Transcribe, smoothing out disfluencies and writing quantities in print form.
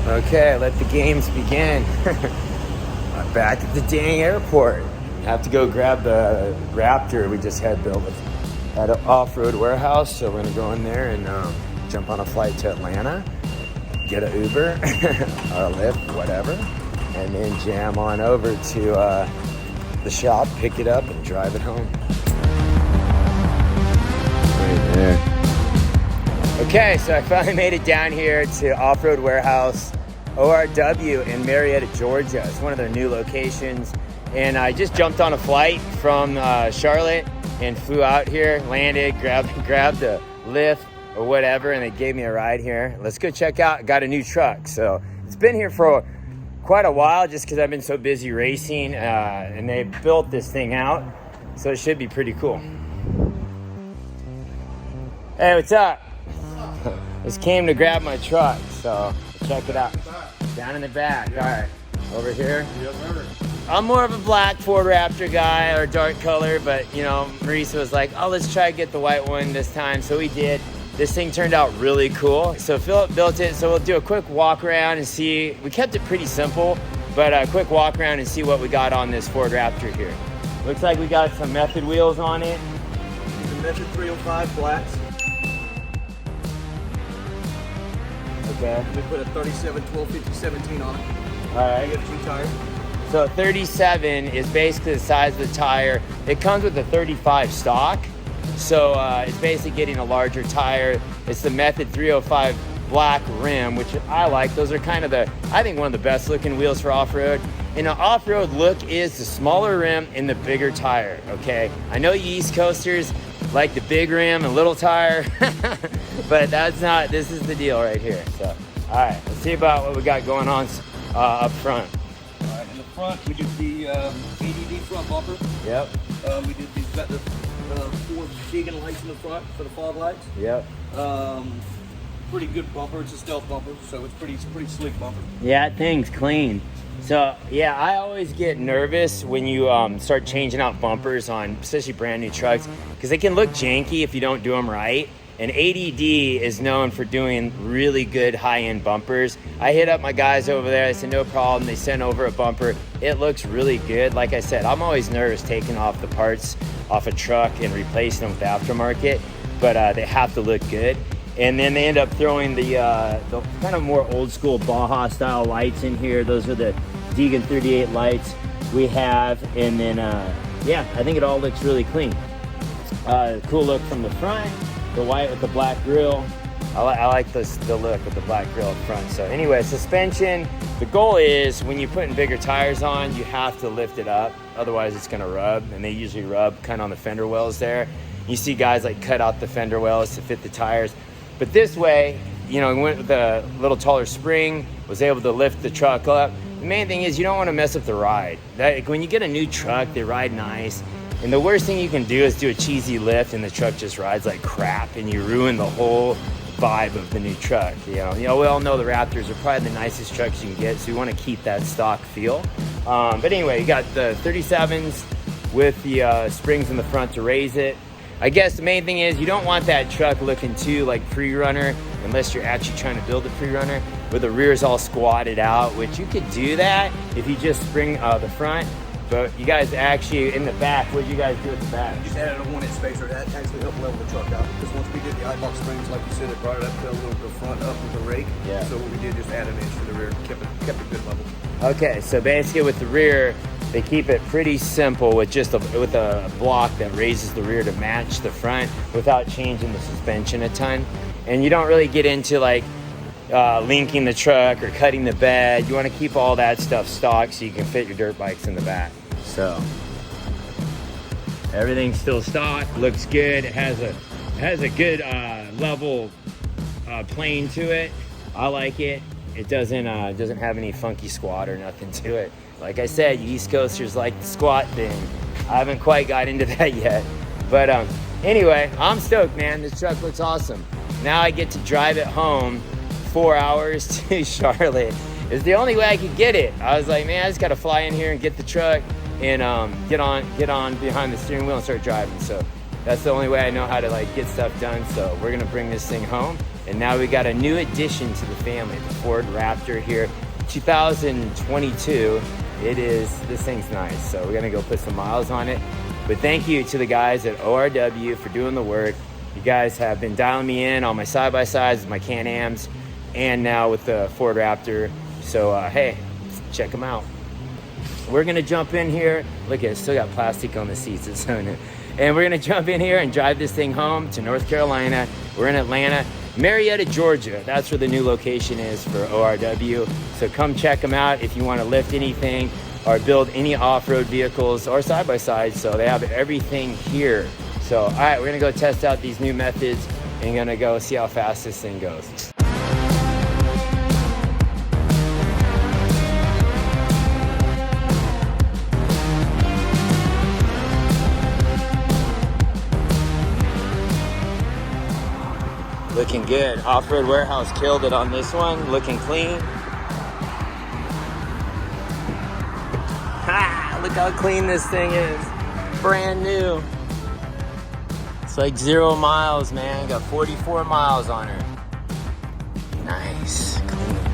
Okay, let the games begin. I'm back at the dang airport. Have to go grab the Raptor we just had built at an off-road warehouse. So we're gonna go in there and jump on a flight to Atlanta, get an Uber or a Lyft, whatever, and then jam on over to the shop, pick it up, and drive it home. Right there. Okay, so I finally made it down here to Off-Road Warehouse, ORW in Marietta, Georgia. It's one of their new locations. And I just jumped on a flight from Charlotte and flew out here, landed, grabbed a Lyft or whatever, and they gave me a ride here. Let's go check out, got a new truck. So it's been here for quite a while just because I've been so busy racing, and they built this thing out. So it should be pretty cool. Hey, what's up? Just came to grab my truck, so check it out. Down in the back. All right, over here. I'm more of a black Ford Raptor guy, or dark color, but you know, Marisa was like, oh, let's try to get the white one this time. So we did. This thing turned out really cool. So Philip built it, so we'll do a quick walk around and see. We kept it pretty simple, but a quick walk around and see what we got on this Ford Raptor here. Looks like we got some Method wheels on it. The Method 305 flats. Okay. We put a 37, 12, 50, 17 on it. All right. You get a 2 tire. So 37 is basically the size of the tire. It comes with a 35 stock. So it's basically getting a larger tire. It's the Method 305 black rim, which I like. Those are kind of I think one of the best looking wheels for off-road. And an off-road look is the smaller rim and the bigger tire, okay? I know you East Coasters like the big rim and little tire, but that's not, this is the deal right here. So, all right, let's see about what we got going on up front. All right, in the front, we did the ADD front bumper. Yep. We did got the Ford Deegan lights in the front for the fog lights. Yep. Pretty good bumper. It's a stealth bumper, so it's pretty sleek bumper. Yeah, that thing's clean. So yeah, I always get nervous when you start changing out bumpers on especially brand new trucks, because they can look janky if you don't do them right. And ADD is known for doing really good high-end bumpers. I hit up my guys over there. I said, no problem. They sent over a bumper. It looks really good. Like I said, I'm always nervous taking off the parts off a truck and replacing them with the aftermarket, but they have to look good. And then they end up throwing the kind of more old school Baja style lights in here. Those are the Deegan 38 lights we have. And then, yeah, I think it all looks really clean. Cool look from the front. The white with the black grille. I like the look with the black grille up front. So anyway, suspension. The goal is when you put in bigger tires on, you have to lift it up. Otherwise it's gonna rub, and they usually rub kind of on the fender wells there. You see guys like cut out the fender wells to fit the tires. But this way, you know, we went with a little taller spring, was able to lift the truck up. The main thing is you don't want to mess up the ride. When you get a new truck, they ride nice. And the worst thing you can do is do a cheesy lift and the truck just rides like crap, and you ruin the whole vibe of the new truck. You know, we all know the Raptors are probably the nicest trucks you can get, so you want to keep that stock feel. But anyway, you got the 37s with the springs in the front to raise it. I guess the main thing is you don't want that truck looking too like pre-runner unless you're actually trying to build a pre-runner where the rear's all squatted out, which you could do that if you just spring the front. But you guys actually, in the back, what did you guys do at the back? Just added a 1-inch spacer. That actually helped level the truck out. Because once we did the eye-box springs, like you said, it brought it up to a little the front up with the rake. Yeah. So what we did, just add an inch to the rear, kept it good level. Okay, so basically with the rear, they keep it pretty simple with just with a block that raises the rear to match the front without changing the suspension a ton. And you don't really get into like linking the truck or cutting the bed. You want to keep all that stuff stock so you can fit your dirt bikes in the back. So everything's still stock, looks good. It has a good level plane to it. I like it. It doesn't have any funky squat or nothing to it. Like I said, you East Coasters like the squat thing. I haven't quite got into that yet. But anyway, I'm stoked, man. This truck looks awesome. Now I get to drive it home 4 hours to Charlotte. It's the only way I could get it. I was like, man, I just got to fly in here and get the truck and get on behind the steering wheel and start driving. So that's the only way I know how to like get stuff done. So we're gonna bring this thing home And now we got a new addition to the family, the Ford Raptor here. 2022, this thing's nice. So we're gonna go put some miles on it. But thank you to the guys at ORW for doing the work. You guys have been dialing me in on my side-by-sides, my Can-Ams, and now with the Ford Raptor. So hey, check them out. We're gonna jump in here. Look at it, still got plastic on the seats, it's on it. And we're gonna jump in here and drive this thing home to North Carolina. We're in Atlanta, Marietta, Georgia. That's where the new location is for ORW. So come check them out if you wanna lift anything or build any off-road vehicles or side-by-sides. So they have everything here. So, all right, we're gonna go test out these new methods and gonna go see how fast this thing goes. Looking good. Off-Road Warehouse killed it on this one. Looking clean. Ha! Look how clean this thing is. Brand new. It's like 0 miles, man. Got 44 miles on her. Nice. Clean.